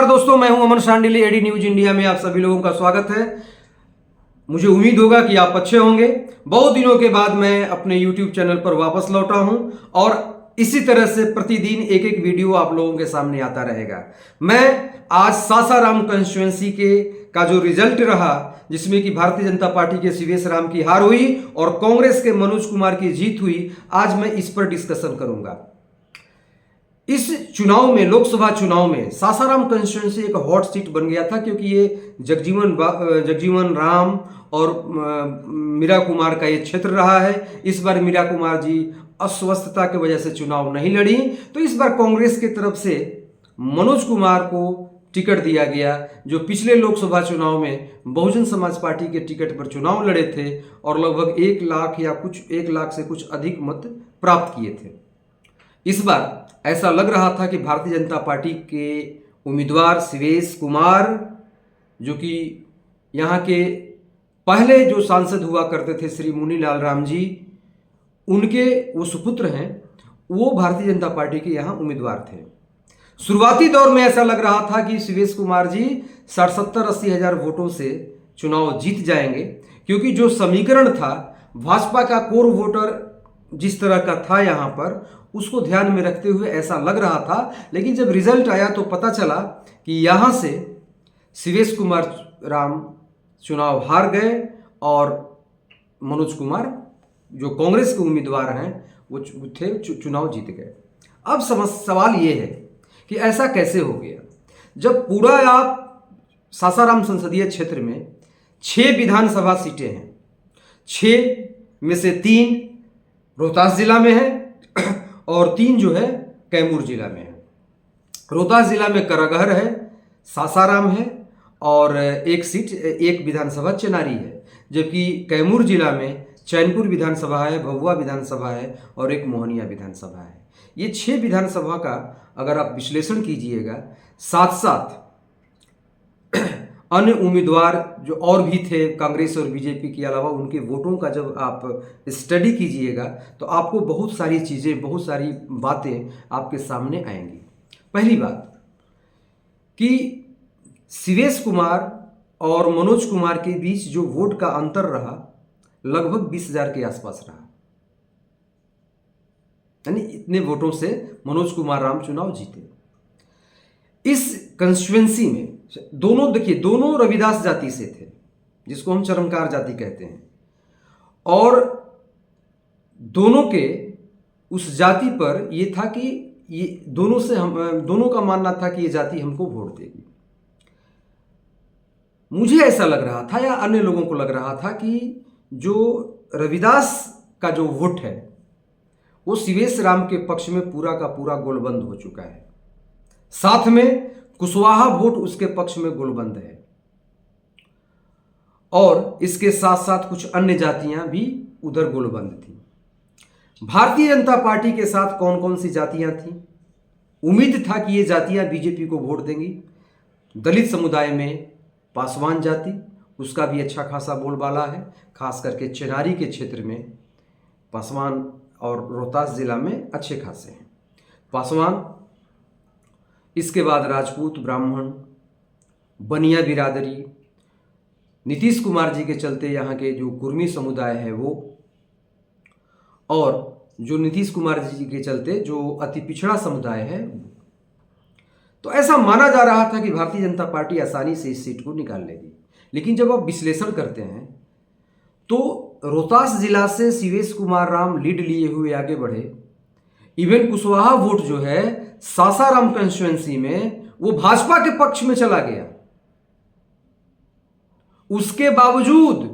नमस्कार दोस्तों, मैं हूं अमन शांडिल्य। एडी न्यूज इंडिया में आप सभी लोगों का स्वागत है। मुझे उम्मीद होगा कि आप अच्छे होंगे। बहुत दिनों के बाद मैं अपने YouTube चैनल पर वापस लौटा हूं और इसी तरह से प्रतिदिन एक एक वीडियो आप लोगों के सामने आता रहेगा। मैं आज सासाराम कंस्टिट्यूएंसी के का जो रिजल्ट रहा, जिसमें कि भारतीय जनता पार्टी के सीवेश राम की हार हुई और कांग्रेस के मनोज कुमार की जीत हुई, आज मैं इस पर डिस्कशन करूंगा। इस चुनाव में, लोकसभा चुनाव में सासाराम कंस्टिट्यूएंसी एक हॉट सीट बन गया था, क्योंकि ये जगजीवन राम और मीरा कुमार का ये क्षेत्र रहा है। इस बार मीरा कुमार जी अस्वस्थता की वजह से चुनाव नहीं लड़ी, तो इस बार कांग्रेस की तरफ से मनोज कुमार को टिकट दिया गया, जो पिछले लोकसभा चुनाव में बहुजन समाज पार्टी के टिकट पर चुनाव लड़े थे और लगभग 1 लाख से कुछ अधिक मत प्राप्त किए थे। इस बार ऐसा लग रहा था कि भारतीय जनता पार्टी के उम्मीदवार सीवेश कुमार, जो कि यहाँ के पहले जो सांसद हुआ करते थे श्री मुनीलाल राम जी, उनके वो सुपुत्र हैं, वो भारतीय जनता पार्टी के यहाँ उम्मीदवार थे। शुरुआती दौर में ऐसा लग रहा था कि सीवेश कुमार जी 60-70-80 हजार वोटों से चुनाव जीत जाएंगे, क्योंकि जो समीकरण था भाजपा का कोर वोटर जिस तरह का था यहाँ पर, उसको ध्यान में रखते हुए ऐसा लग रहा था। लेकिन जब रिजल्ट आया तो पता चला कि यहाँ से सीवेश कुमार राम चुनाव हार गए और मनोज कुमार, जो कांग्रेस के उम्मीदवार हैं, वो थे चुनाव जीत गए। अब सवाल ये है कि ऐसा कैसे हो गया, जब पूरा आप सासाराम संसदीय क्षेत्र में 6 विधानसभा सीटें हैं, 6 में से 3 रोहतास जिला में है और 3 जो है कैमूर जिला में है। रोहतास जिला में करगहर है, सासाराम है और एक विधानसभा चेनारी है, जबकि कैमूर जिला में चैनपुर विधानसभा है, भभुआ विधानसभा है और एक मोहनिया विधानसभा है। ये 6 विधानसभा का अगर आप विश्लेषण कीजिएगा, साथ साथ अन्य उम्मीदवार जो और भी थे कांग्रेस और बीजेपी के अलावा, उनके वोटों का जब आप स्टडी कीजिएगा तो आपको बहुत सारी चीज़ें, बहुत सारी बातें आपके सामने आएंगी। पहली बात कि सीवेश कुमार और मनोज कुमार के बीच जो वोट का अंतर रहा, लगभग 20,000 के आसपास रहा, यानी इतने वोटों से मनोज कुमार राम चुनाव जीते। इस कंस्टिट्यूएंसी में दोनों, देखिए, दोनों रविदास जाति से थे, जिसको हम चरमकार जाति कहते हैं, और दोनों के उस जाति पर ये था कि ये दोनों का मानना था कि ये जाति हमको वोट देगी। मुझे ऐसा लग रहा था या अन्य लोगों को लग रहा था कि जो रविदास का जो वोट है वो सीवेश राम के पक्ष में पूरा का पूरा गोलबंद हो चुका है, साथ में कुशवाहा वोट उसके पक्ष में गोलबंद है, और इसके साथ साथ कुछ अन्य जातियां भी उधर गोलबंद थी। भारतीय जनता पार्टी के साथ कौन कौन सी जातियां थी? उम्मीद था कि ये जातियां बीजेपी को वोट देंगी। दलित समुदाय में पासवान जाति, उसका भी अच्छा खासा बोलबाला है, खास करके चेनारी के क्षेत्र में पासवान और रोहतास जिला में अच्छे खासे हैं पासवान। इसके बाद राजपूत, ब्राह्मण, बनिया बिरादरी, नीतीश कुमार जी के चलते यहाँ के जो कुर्मी समुदाय है वो, और जो नीतीश कुमार जी के चलते जो अति पिछड़ा समुदाय है। तो ऐसा माना जा रहा था कि भारतीय जनता पार्टी आसानी से इस सीट को निकाल लेगी। लेकिन जब आप विश्लेषण करते हैं तो रोहतास जिला से सीवेश कुमार राम लीड लिए हुए आगे बढ़े। इवन कुशवाहा वोट जो है सासाराम कंस्टिट्यूएंसी में, वो भाजपा के पक्ष में चला गया। उसके बावजूद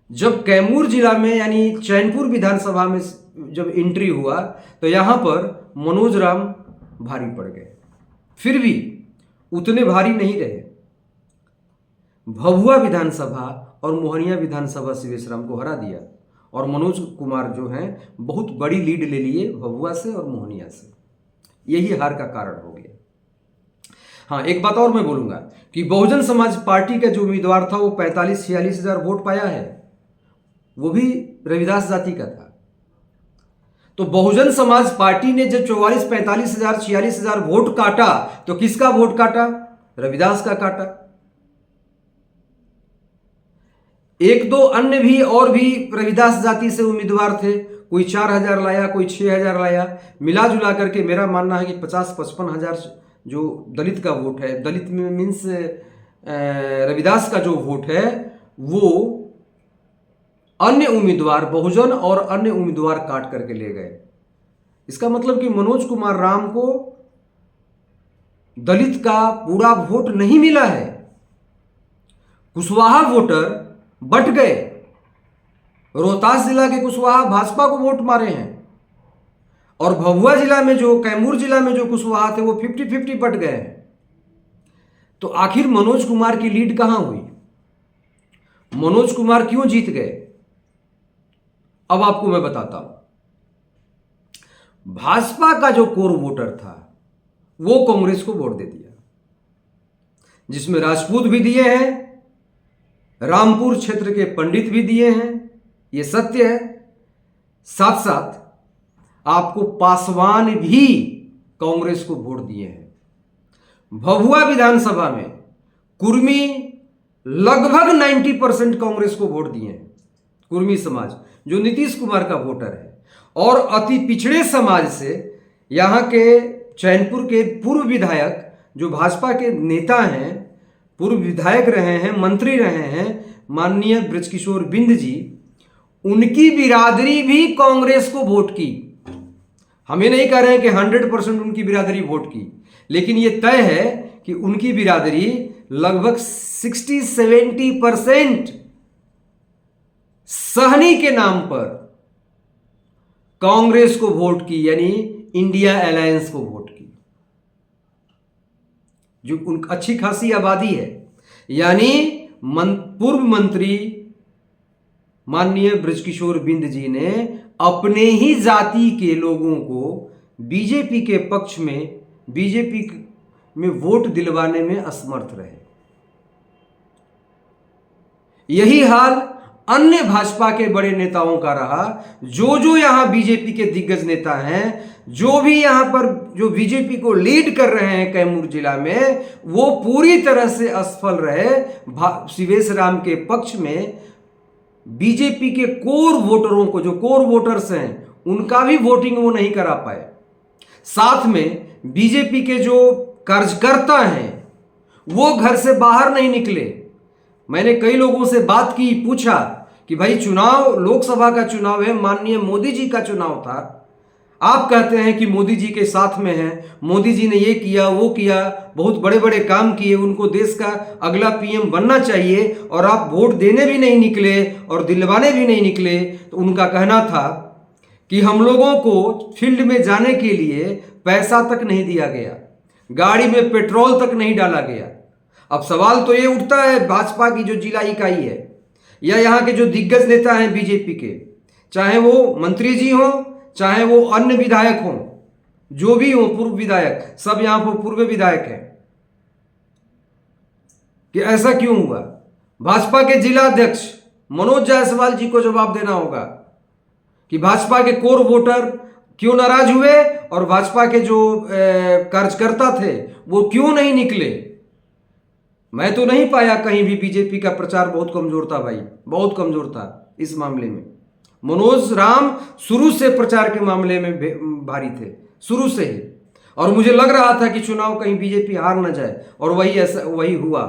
जब कैमूर जिला में यानी चैनपुर विधानसभा में जब एंट्री हुआ तो यहां पर मनोज राम भारी पड़ गए। फिर भी उतने भारी नहीं रहे। भभुआ विधानसभा और मोहनिया विधानसभा सीवेश राम को हरा दिया, और मनोज कुमार जो हैं बहुत बड़ी लीड ले लिए भभुआ से और मोहनिया से। यही हार का कारण हो गया। हाँ, एक बात और मैं बोलूंगा कि बहुजन समाज पार्टी का जो उम्मीदवार था वो 45-46 हजार वोट पाया है, वो भी रविदास जाति का था। तो बहुजन समाज पार्टी ने जब 44-45 हजार 46 हजार वोट काटा तो किसका वोट काटा? रविदास का काटा। एक दो अन्य भी और भी रविदास जाति से उम्मीदवार थे, कोई 4,000 लाया, कोई 6,000 लाया। मिला जुला करके मेरा मानना है कि 50-55 हजार जो दलित का वोट है, दलित में मीन्स रविदास का जो वोट है, वो अन्य उम्मीदवार बहुजन और अन्य उम्मीदवार काट करके ले गए। इसका मतलब कि मनोज कुमार राम को दलित का पूरा वोट नहीं मिला है। कुशवाहा वोटर बट गए। रोहतास जिला के कुशवाहा भाजपा को वोट मारे हैं और भभुआ जिला में जो कैमूर जिला में जो कुशवाहा थे वो 50-50 बट गए हैं। तो आखिर मनोज कुमार की लीड कहां हुई? मनोज कुमार क्यों जीत गए? अब आपको मैं बताता हूं। भाजपा का जो कोर वोटर था वो कांग्रेस को वोट दे दिया, जिसमें राजपूत भी दिए हैं, रामपुर क्षेत्र के पंडित भी दिए हैं, ये सत्य है। साथ साथ आपको पासवान भी कांग्रेस को वोट दिए हैं। भभुआ विधानसभा में कुर्मी लगभग 90% कांग्रेस को वोट दिए हैं। कुर्मी समाज जो नीतीश कुमार का वोटर है, और अति पिछड़े समाज से यहां के चैनपुर के पूर्व विधायक जो भाजपा के नेता हैं, पूर्व विधायक रहे हैं, मंत्री रहे हैं, माननीय बृजकिशोर बिंद जी, उनकी बिरादरी भी कांग्रेस को वोट की। हमें नहीं कह रहे हैं कि 100% उनकी बिरादरी वोट की, लेकिन यह तय है कि उनकी बिरादरी लगभग 60-70% सहनी के नाम पर कांग्रेस को वोट की, यानी इंडिया अलायंस को वोट की, जो अच्छी खासी आबादी है। यानी पूर्व मंत्री माननीय बृजकिशोर बिंद जी ने अपने ही जाति के लोगों को बीजेपी के पक्ष में, बीजेपी में वोट दिलवाने में असमर्थ रहे। यही हाल अन्य भाजपा के बड़े नेताओं का रहा। जो यहां बीजेपी के दिग्गज नेता हैं, जो भी यहां पर जो बीजेपी को लीड कर रहे हैं कैमूर जिला में, वो पूरी तरह से असफल रहे शिवेश राम के पक्ष में। बीजेपी के कोर वोटरों को, जो कोर वोटर्स हैं, उनका भी वोटिंग वो नहीं करा पाए। साथ में बीजेपी के जो कार्यकर्ता हैं वो घर से बाहर नहीं निकले। मैंने कई लोगों से बात की, पूछा कि भाई चुनाव, लोकसभा का चुनाव है, माननीय मोदी जी का चुनाव था, आप कहते हैं कि मोदी जी के साथ में हैं, मोदी जी ने ये किया वो किया, बहुत बड़े बड़े काम किए, उनको देश का अगला पीएम बनना चाहिए, और आप वोट देने भी नहीं निकले और दिलवाने भी नहीं निकले। तो उनका कहना था कि हम लोगों को फील्ड में जाने के लिए पैसा तक नहीं दिया गया, गाड़ी में पेट्रोल तक नहीं डाला गया। अब सवाल तो ये उठता है, भाजपा की जो जिला इकाई है या यहाँ के जो दिग्गज नेता हैं बीजेपी के, चाहे वो मंत्री जी हों, चाहे वो अन्य विधायक हों, जो भी हो, पूर्व विधायक, सब यहां पर पूर्व विधायक हैं, कि ऐसा क्यों हुआ? भाजपा के जिला अध्यक्ष मनोज जायसवाल जी को जवाब देना होगा कि भाजपा के कोर वोटर क्यों नाराज हुए और भाजपा के जो कार्यकर्ता थे वो क्यों नहीं निकले। मैं तो नहीं पाया कहीं भी। बीजेपी का प्रचार बहुत कमजोर था भाई, बहुत कमजोर था इस मामले में। मनोज राम शुरू से प्रचार के मामले में भारी थे, शुरू से ही, और मुझे लग रहा था कि चुनाव कहीं बीजेपी हार न जाए, और वही हुआ।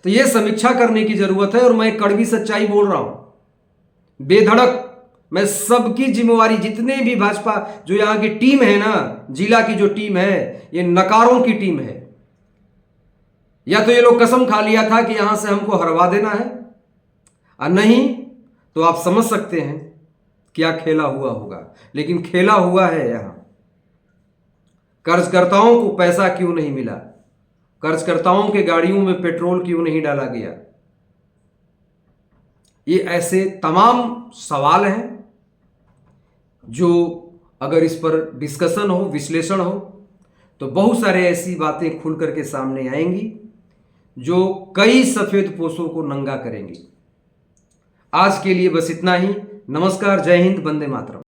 तो यह समीक्षा करने की जरूरत है, और मैं कड़वी सच्चाई बोल रहा हूं, बेधड़क। मैं सबकी जिम्मेवारी, जितने भी भाजपा जो यहां की टीम है ना, जिला की जो टीम है, ये नकारों की टीम है। या तो ये लोग कसम खा लिया था कि यहां से हमको हरवा देना है, और नहीं तो आप समझ सकते हैं क्या खेला हुआ होगा। लेकिन खेला हुआ है यहां। कर्जकर्ताओं को पैसा क्यों नहीं मिला? कर्जकर्ताओं के गाड़ियों में पेट्रोल क्यों नहीं डाला गया? ये ऐसे तमाम सवाल हैं जो अगर इस पर डिस्कशन हो, विश्लेषण हो, तो बहुत सारे ऐसी बातें खुल करके सामने आएंगी जो कई सफेद पोशों को नंगा करेंगी। आज के लिए बस इतना ही। नमस्कार, जय हिंद, वंदे मातरम।